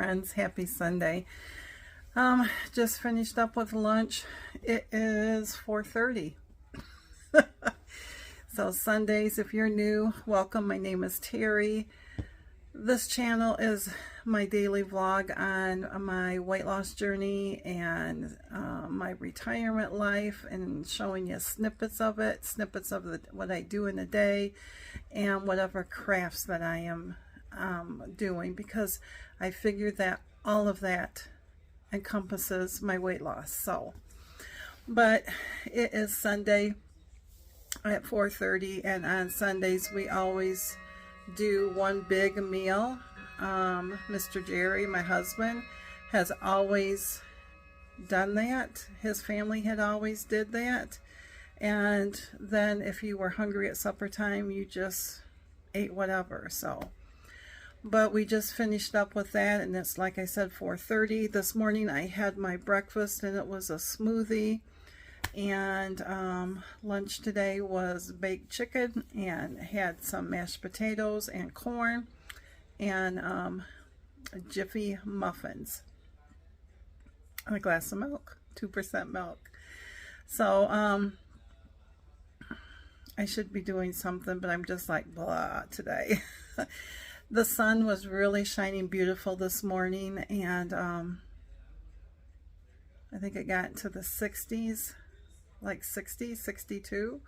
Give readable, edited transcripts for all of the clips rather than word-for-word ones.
friends, happy Sunday. Just finished up with lunch. It is 4:30. So Sundays, if you're new, welcome. My name is Terry. This channel is my daily vlog on my weight loss journey and my retirement life, and showing you snippets of it, what I do in a day, and whatever crafts that I am doing, because I figured that all of that encompasses my weight loss. So, but it is Sunday at 4:30, and on Sundays we always do one big meal. Mr. Jerry, my husband, has always done that. His family had always did that. And then if you were hungry at supper time, you just ate whatever. So, but we just finished up with that, and it's, like I said, 4:30. This morning I had my breakfast, and it was a smoothie. And lunch today was baked chicken, and had some mashed potatoes and corn, and Jiffy muffins, and a glass of milk, 2% milk. So I should be doing something, but I'm just like blah today. The sun was really shining beautiful this morning, and I think it got into the 60s, like 60, 62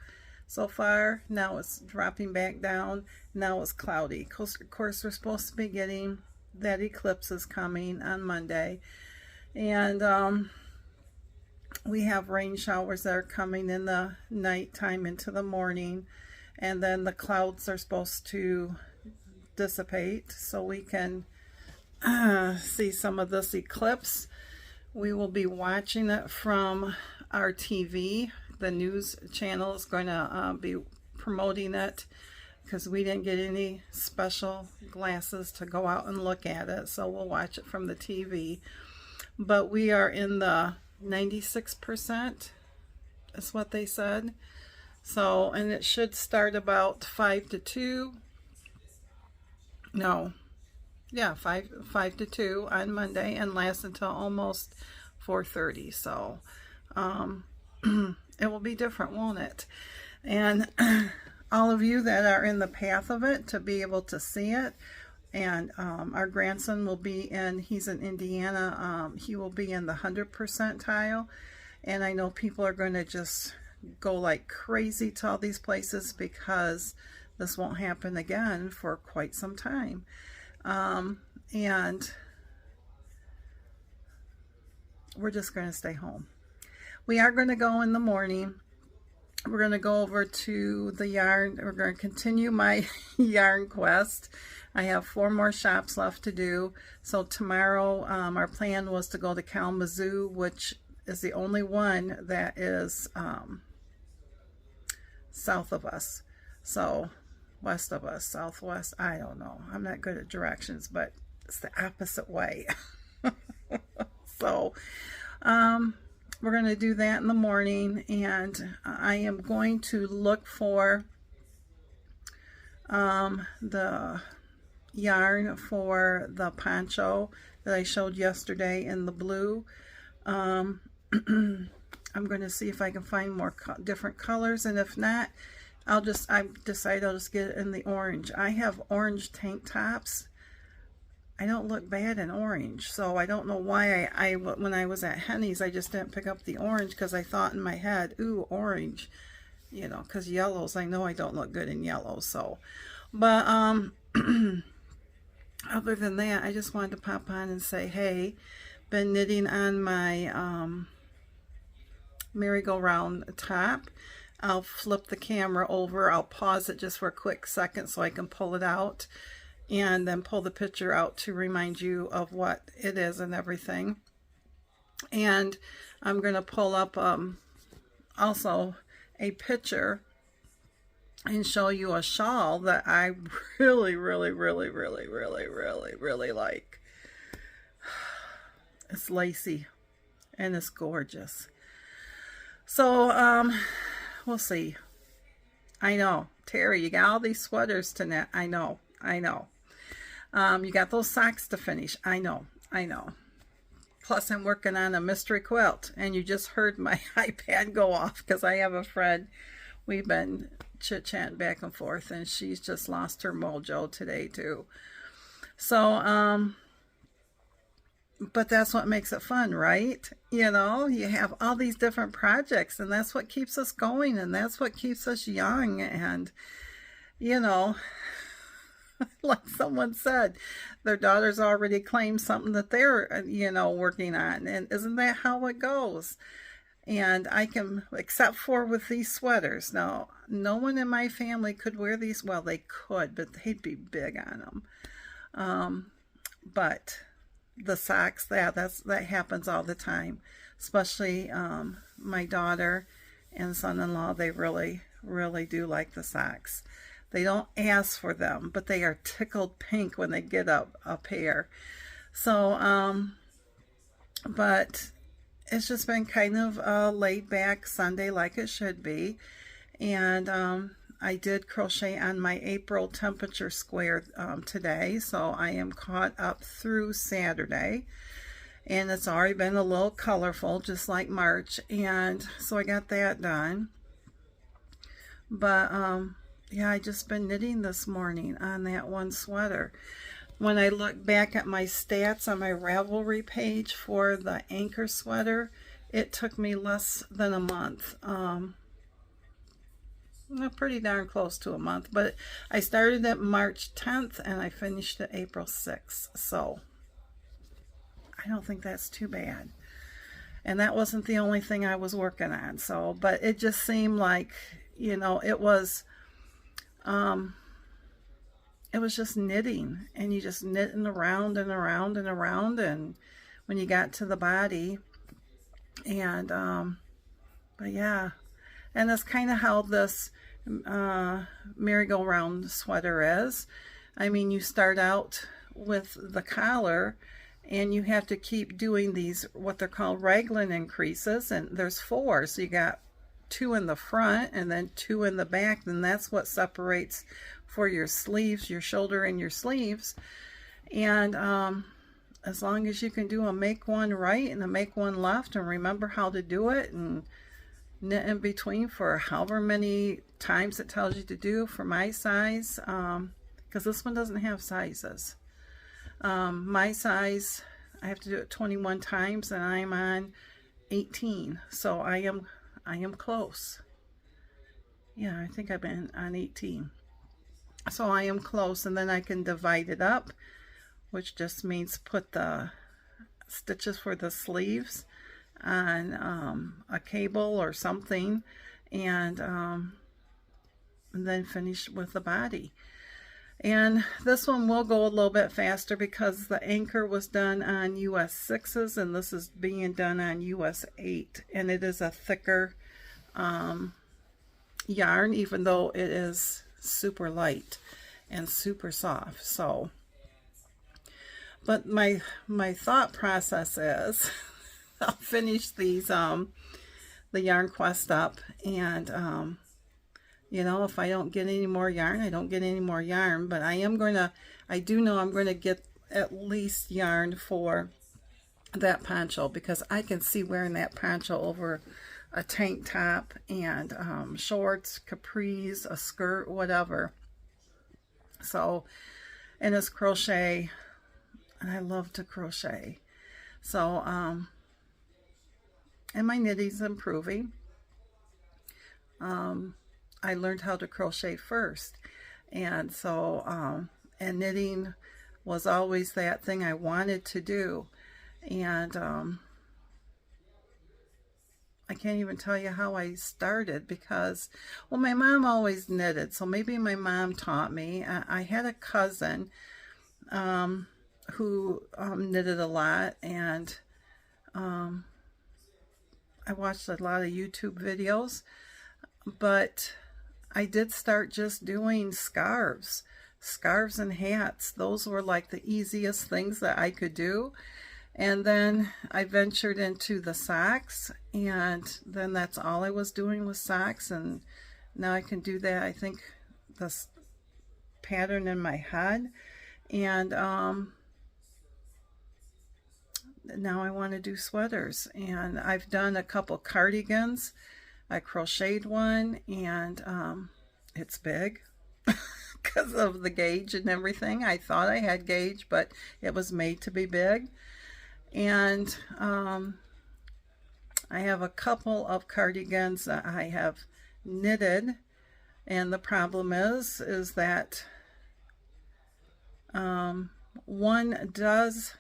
so far. Now it's dropping back down. Now it's cloudy. Of course, we're supposed to be getting that eclipse is coming on Monday, and we have rain showers that are coming in the nighttime into the morning, and then the clouds are supposed to dissipate so we can see some of this eclipse. We will be watching it from our TV. The news channel is going to be promoting it, because we didn't get any special glasses to go out and look at it, so we'll watch it from the TV. But we are in the 96%, is what they said. So, and it should start about 5 to 2. No, yeah, 5 to 2 on Monday, and last until almost 4:30. So it will be different, won't it? And all of you that are in the path of it to be able to see it. And our grandson will be in, he's in Indiana, he will be in the 100 percentile. And I know people are going to just go like crazy to all these places, because this won't happen again for quite some time. And we're just going to stay home. We are going to go in the morning. We're going to go over to the yarn. We're going to continue my yarn quest. I have 4 more shops left to do. So tomorrow, our plan was to go to Kalamazoo, which is the only one that is south of us. So west of us, southwest, I don't know. I'm not good at directions, but it's the opposite way. So we're going to do that in the morning, and I am going to look for the yarn for the poncho that I showed yesterday in the blue. I'm going to see if I can find more different colors, and if not, I decided I'll just get it in the orange. I have orange tank tops. I don't look bad in orange, so I don't know why when I was at Henny's, I just didn't pick up the orange, because I thought in my head, ooh, orange, you know, because yellows, I know I don't look good in yellows. So, but other than that, I just wanted to pop on and say, hey, been knitting on my merry-go-round top. I'll flip the camera over. I'll pause it just for a quick second so I can pull it out, and then pull the picture out to remind you of what it is and everything. And I'm going to pull up also a picture and show you a shawl that I really like. It's lacy and it's gorgeous. So we'll see. I know, Terry, you got all these sweaters to knit. I know. You got those socks to finish. I know. I know. Plus, I'm working on a mystery quilt, and you just heard my iPad go off because I have a friend. We've been chit-chatting back and forth, and she's just lost her mojo today, too. So, but that's what makes it fun, right? You know, you have all these different projects, and that's what keeps us going, and that's what keeps us young, and, you know, like someone said, their daughter's already claimed something that they're, you know, working on. And isn't that how it goes? And I can, except for with these sweaters. Now, no one in my family could wear these. Well, they could, but they'd be big on them. But the socks, that happens all the time. Especially my daughter and son-in-law, they really, really do like the socks. They don't ask for them, but they are tickled pink when they get a pair. So, but it's just been kind of a laid back Sunday like it should be. And I did crochet on my April temperature square today. So I am caught up through Saturday. And it's already been a little colorful, just like March. And so I got that done. But, yeah, I just been knitting this morning on that one sweater. When I look back at my stats on my Ravelry page for the anchor sweater, it took me less than a month. Pretty darn close to a month. But I started at March 10th and I finished at April 6th. So I don't think that's too bad. And that wasn't the only thing I was working on. So, but it just seemed like, you know, it was just knitting, and you just knitting around and around and around, and when you got to the body, and but yeah, and that's kind of how this merry-go-round sweater is. I mean, you start out with the collar, and you have to keep doing these what they're called raglan increases, and there's 4, so you got 2 in the front and then 2 in the back. Then that's what separates for your sleeves, your shoulder and your sleeves. And as long as you can do a make one right and a make one left, and remember how to do it, and knit in between for however many times it tells you to do for my size, because this one doesn't have sizes. My size, I have to do it 21 times, and I'm on 18, so I am close. Yeah, I think I've been on 18. So I am close, and then I can divide it up, which just means put the stitches for the sleeves on a cable or something, and then finish with the body. And this one will go a little bit faster because the anchor was done on US 6s, and this is being done on US 8, and it is a thicker yarn, even though it is super light and super soft. So, but my thought process is I'll finish these the Yarn Quest up, and you know, if I don't get any more yarn, I don't get any more yarn, but I do know I'm going to get at least yarn for that poncho, because I can see wearing that poncho over a tank top and shorts, capris, a skirt, whatever. So, and it's crochet, and I love to crochet. So, and my knitting's improving. I learned how to crochet first, and so and knitting was always that thing I wanted to do, and I can't even tell you how I started, because, well, my mom always knitted, so maybe my mom taught me. I had a cousin who knitted a lot, and I watched a lot of YouTube videos, but I did start just doing scarves and hats. Those were like the easiest things that I could do. And then I ventured into the socks, and then that's all I was doing was socks, and now I can do that, I think, this pattern in my head. And now I want to do sweaters, and I've done a couple cardigans. I crocheted one, and it's big because of the gauge and everything. I thought I had gauge, but it was made to be big. And I have a couple of cardigans that I have knitted, and the problem is that one does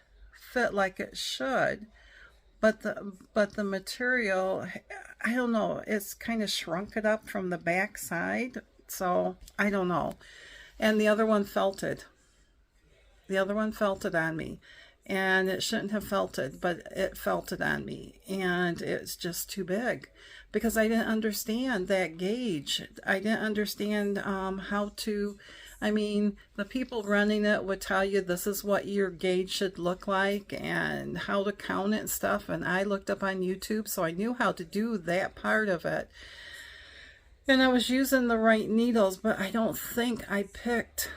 fit like it should, but the material, I don't know, it's kind of shrunk it up from the back side, so I don't know. And the other one felted. The other one felted on me, and it shouldn't have felted, but it felted on me, and it's just too big because I didn't understand that gauge. I didn't understand how to, I mean, the people running it would tell you this is what your gauge should look like and how to count it and stuff, and I looked up on YouTube, so I knew how to do that part of it. And I was using the right needles, but I don't think I picked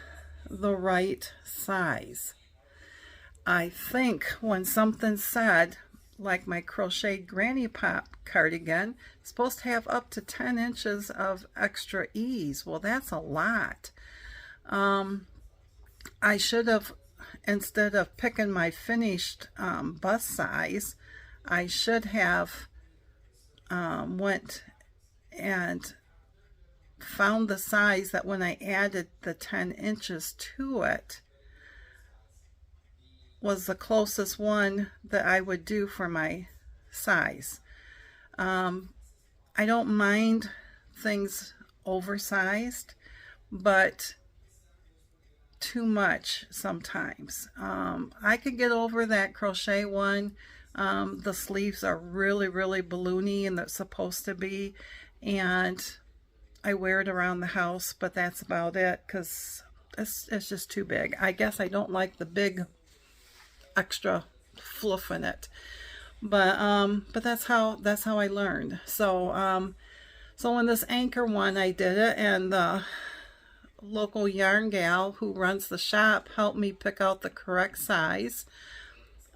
the right size. I think when something said, like my crocheted granny pop cardigan, it's supposed to have up to 10 inches of extra ease. Well, that's a lot. I should have, instead of picking my finished bust size, I should have went and found the size that when I added the 10 inches to it was the closest one that I would do for my size. I don't mind things oversized, but too much sometimes. I could get over that crochet one. The sleeves are really, really balloony, and that's supposed to be, and I wear it around the house, but that's about it because it's just too big. I guess I don't like the big extra fluff in it, but that's how I learned. So so in this anchor one, I did it, and the local yarn gal who runs the shop helped me pick out the correct size.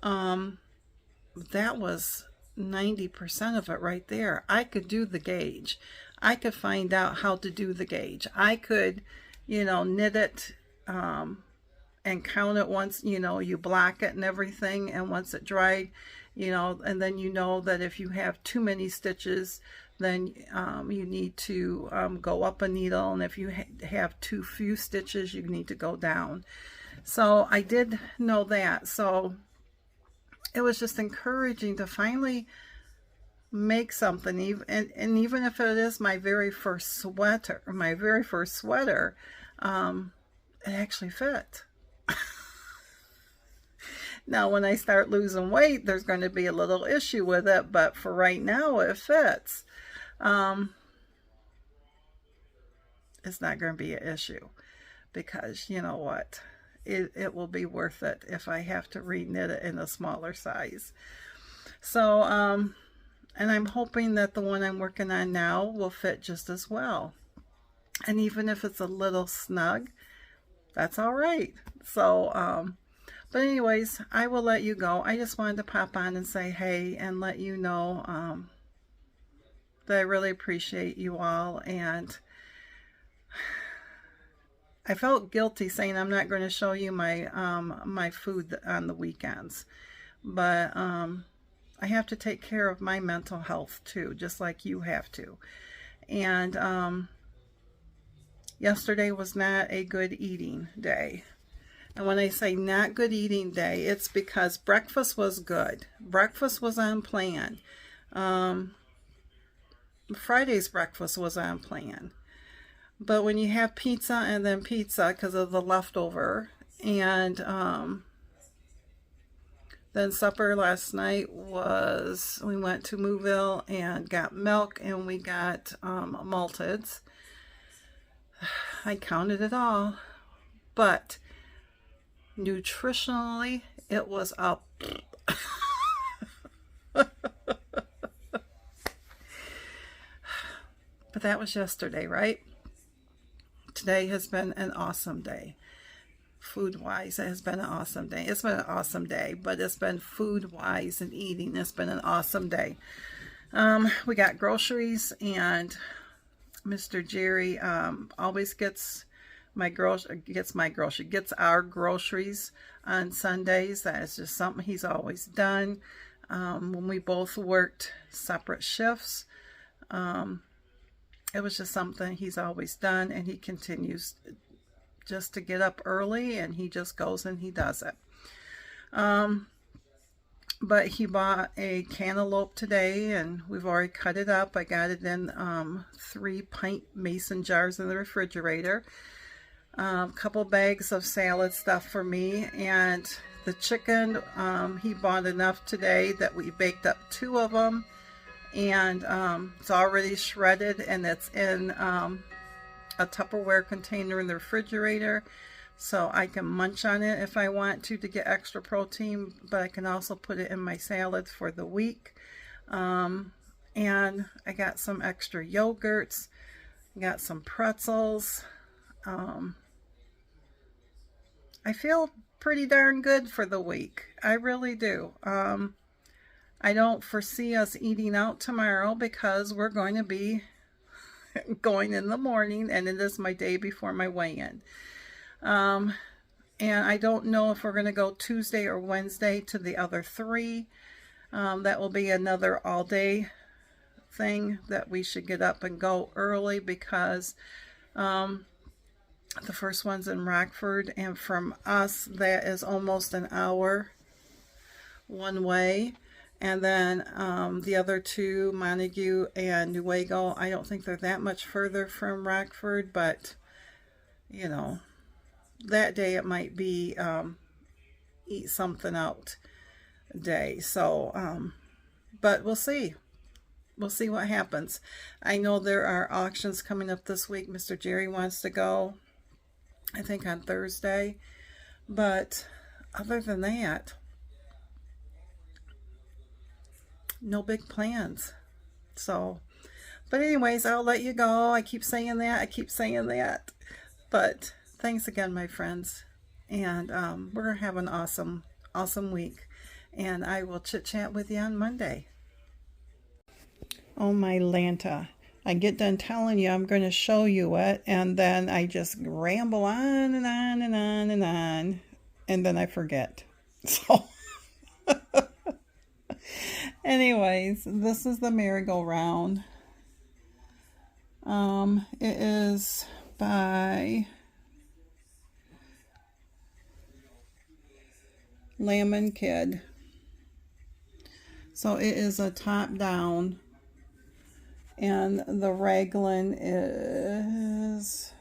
That was 90% of it right there. I could do the gauge. I could find out how to do the gauge. I could, you know, knit it and count it once, you know, you block it and everything, and once it dried, you know, and then you know that if you have too many stitches, then you need to go up a needle, and if you have too few stitches, you need to go down. So I did know that. So it was just encouraging to finally make something, and even if it is my very first sweater, it actually fit. Now when I start losing weight, there's going to be a little issue with it, but for right now it fits. It's not going to be an issue, because you know what, it will be worth it if I have to re-knit it in a smaller size. So and I'm hoping that the one I'm working on now will fit just as well, and even if it's a little snug, that's all right. So but anyways, I will let you go. I just wanted to pop on and say hey and let you know that I really appreciate you all. And I felt guilty saying I'm not going to show you my my food on the weekends, but I have to take care of my mental health too, just like you have to. And yesterday was not a good eating day. And when I say not good eating day, it's because breakfast was good. Breakfast was on plan. Friday's breakfast was on plan. But when you have pizza and then pizza because of the leftover, and then supper last night was, we went to Mooville and got milk, and we got malteds. I counted it all, but nutritionally it was up. But that was yesterday, right? Today has been an awesome day. food-wise. It has been an awesome day. It's been an awesome day, but it's been food-wise and eating. It's been an awesome day. We got groceries, and Mr. Jerry always gets our groceries on Sundays. That is just something he's always done. When we both worked separate shifts, it was just something he's always done, and he continues just to get up early, and he just goes and he does it. But he bought a cantaloupe today, and we've already cut it up. I got it in 3-pint mason jars in the refrigerator. A couple bags of salad stuff for me, and the chicken, he bought enough today that we baked up 2 of them, and it's already shredded, and it's in a Tupperware container in the refrigerator, so I can munch on it if I want to get extra protein, but I can also put it in my salads for the week. And I got some extra yogurts, got some pretzels. I feel pretty darn good for the week. I really do. I don't foresee us eating out tomorrow because we're going to be going in the morning, and it is my day before my weigh-in. And I don't know if we're going to go Tuesday or Wednesday to the other 3. That will be another all-day thing that we should get up and go early, because the first one's in Rockford, and from us that is almost an hour one way. And then the other 2, Montague and Newaygo, I don't think they're that much further from Rockford, but you know, that day it might be eat something out day. So but we'll see. We'll see what happens. I know there are auctions coming up this week. Mr. Jerry wants to go, I think on Thursday, but other than that, no big plans. So, but anyways, I'll let you go. I keep saying that, but thanks again, my friends, and we're gonna have an awesome week, and I will chit chat with you on Monday. Oh my Lanta, I get done telling you I'm going to show you it, and then I just ramble on and on and on and on, and then I forget. So anyways, this is the merry-go-round. It is by Lemon Kid. So it is a top down, and the raglan is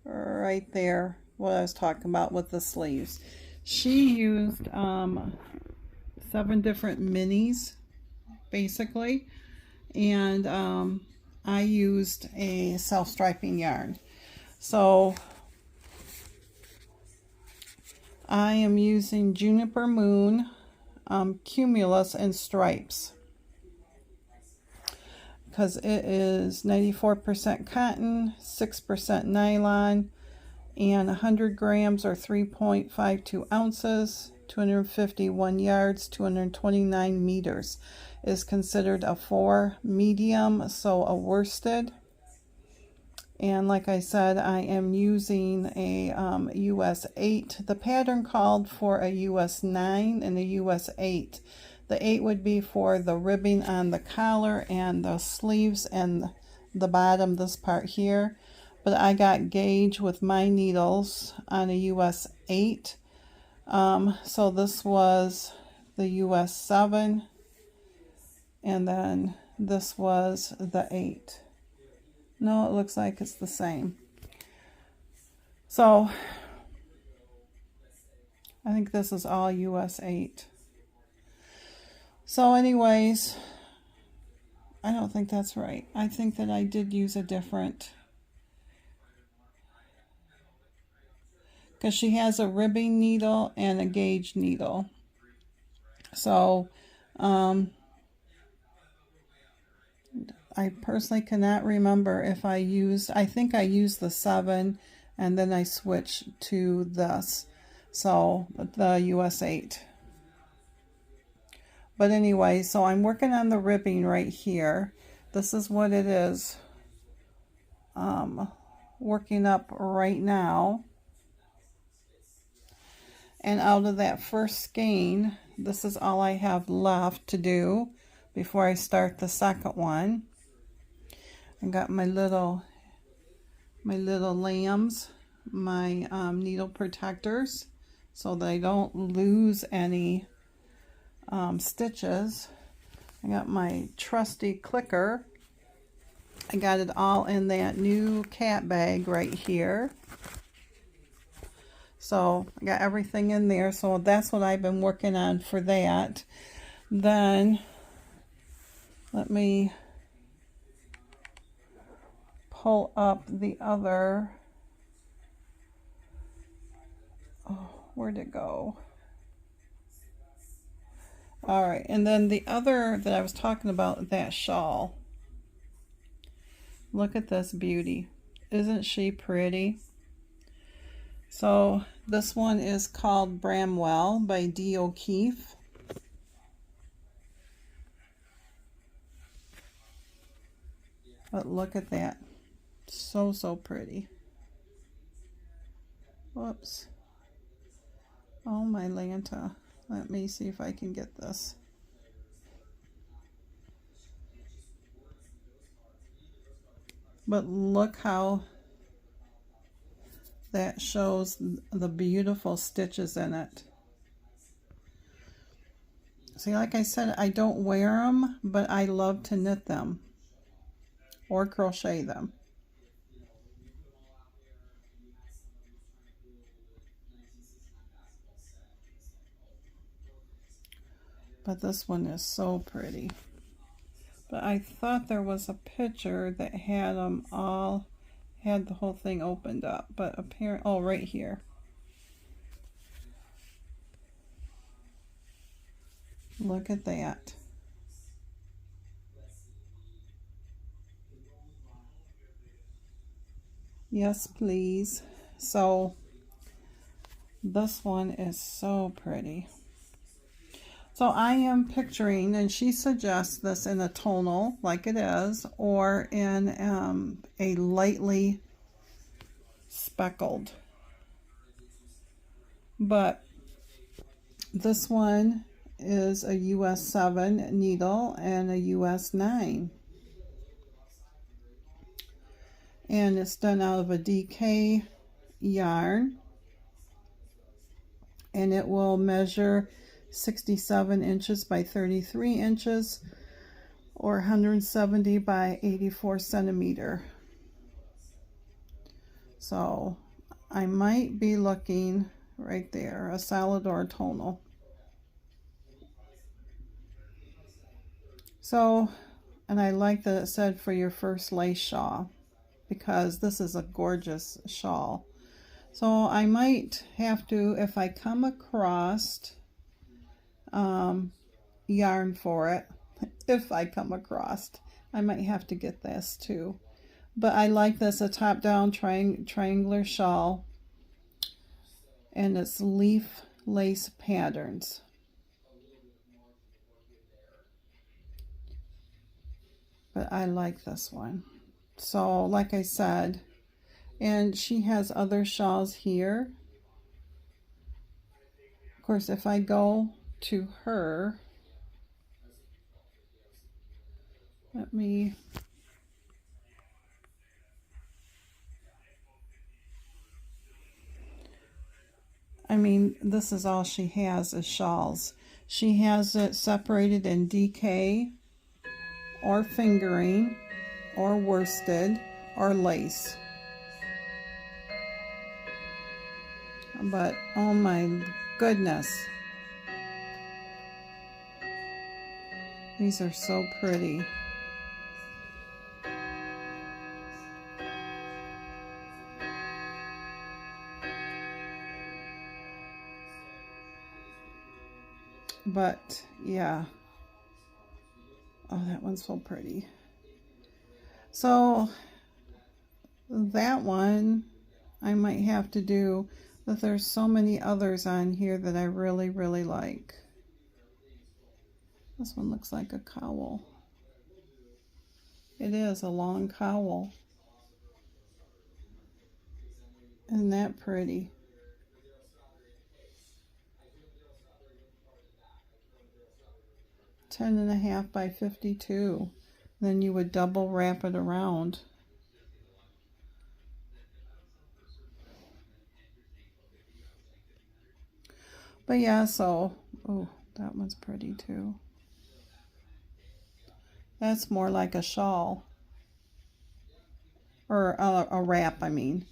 right there, what I was talking about with the sleeves. She used 7 different minis basically, and I used a self-striping yarn. So I am using Juniper Moon, Cumulus, and Stripes, because it is 94% cotton, 6% nylon, and 100 grams or 3.52 ounces, 251 yards, 229 meters. Is considered a 4 medium, so a worsted. And like I said, I am using a US 8. The pattern called for a US 9 and a US 8. The 8 would be for the ribbing on the collar and the sleeves and the bottom, this part here. But I got gauge with my needles on a US 8. So this was the US 7. And then this was the 8. No, it looks like it's the same. So I think this is all US 8. So anyways, I don't think that's right. I think that I did use a different, because she has a ribbing needle and a gauge needle. So I personally cannot remember if I used, I think I used the 7, and then I switched to this, so the US 8. But anyway, so I'm working on the ribbing right here. This is what it is working up right now. And out of that first skein, this is all I have left to do before I start the second one. I got my little lambs, my needle protectors, so that I don't lose any stitches. I got my trusty clicker. I got it all in that new cat bag right here. So I got everything in there, so that's what I've been working on for that. Then let me pull up the other. Oh, where'd it go? All right, and then the other that I was talking about, that shawl. Look at this beauty. Isn't she pretty? So this one is called Bramwell by D. O'Keefe. But look at that. So, so pretty. Whoops. Oh my Lanta. Let me see if I can get this. But look how that shows the beautiful stitches in it. See, like I said, I don't wear them, but I love to knit them or crochet them. But this one is so pretty. But I thought there was a picture that had them all, had the whole thing opened up, but apparently, oh, right here. Look at that. Yes, please. So this one is so pretty. So I am picturing, and she suggests this in a tonal like it is, or in a lightly speckled. But this one is a US 7 needle and a US 9. And it's done out of a DK yarn. And it will measure 67 inches by 33 inches or 170 by 84 centimeter. So I might be looking right there, a solid or a tonal. So, and I like that it said for your first lace shawl, because this is a gorgeous shawl. So I might have to, if I come across yarn for it, if I come across, I might have to get this too. But I like this, a top-down triangular shawl, and it's leaf lace patterns. But I like this one. So like I said, and she has other shawls here. Of course, if I go to her, let me, I mean, this is all she has is shawls. She has it separated in DK or fingering or worsted or lace. But oh my goodness, these are so pretty. But yeah, oh, that one's so pretty. So that one I might have to do, but there's so many others on here that I really, really like. This one looks like a cowl. It is a long cowl. Isn't that pretty? $10.5 by 52. Then you would double wrap it around. But yeah, so, oh, that one's pretty too. That's more like a shawl. Or a wrap, I mean.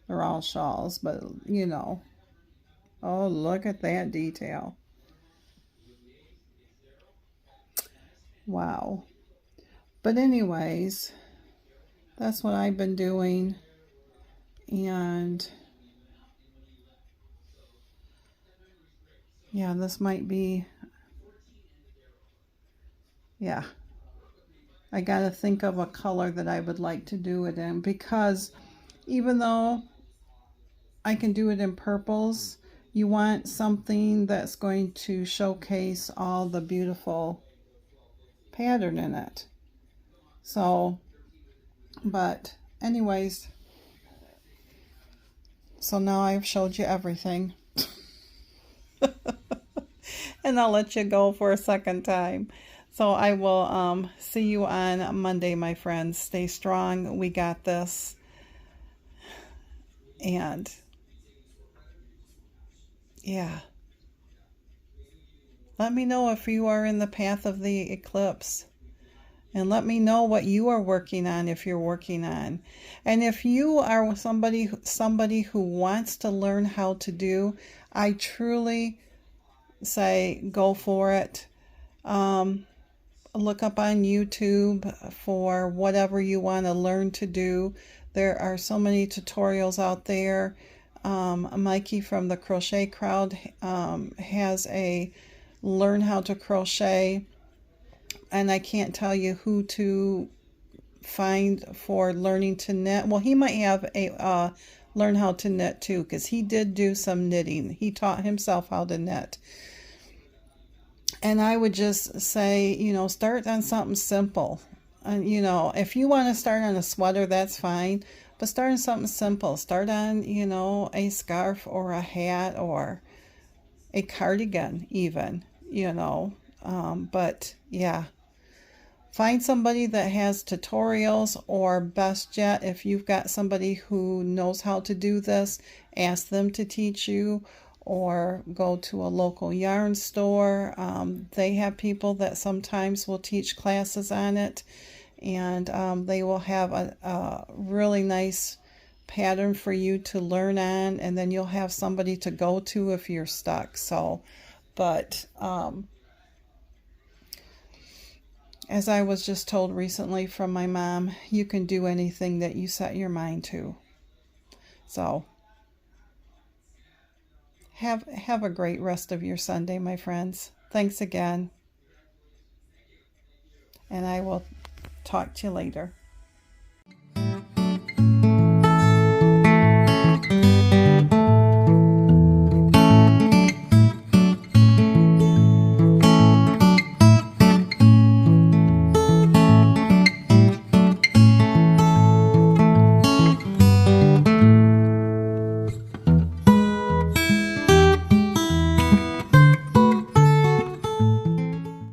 They're all shawls, but you know. Oh, look at that detail. Wow. But anyways, that's what I've been doing. And yeah, this might be, yeah. I gotta think of a color that I would like to do it in, because even though I can do it in purples, you want something that's going to showcase all the beautiful pattern in it. So, but anyways, so now I've showed you everything. And I'll let you go for a second time. So I will see you on Monday, my friends. Stay strong. We got this. And yeah. Let me know if you are in the path of the eclipse. And let me know what you are working on, if you're working on. And if you are somebody who wants to learn how to do, I truly say go for it. Look up on YouTube for whatever you want to learn to do. There are so many tutorials out there. Mikey from the Crochet Crowd has a learn how to crochet, and I can't tell you who to find for learning to knit. Well, he might have a learn how to knit too, because he did do some knitting. He taught himself how to knit. And I would just say, you know, start on something simple. And, you know, if you want to start on a sweater, that's fine. But start on something simple. Start on, you know, a scarf or a hat or a cardigan even, you know. But, yeah. Find somebody that has tutorials, or best yet, if you've got somebody who knows how to do this, ask them to teach you. Or go to a local yarn store. They have people that sometimes will teach classes on it, and they will have a really nice pattern for you to learn on, and then you'll have somebody to go to if you're stuck. So, but as I was just told recently from my mom, you can do anything that you set your mind to. So have a great rest of your Sunday, my friends. Thanks again. And I will talk to you later.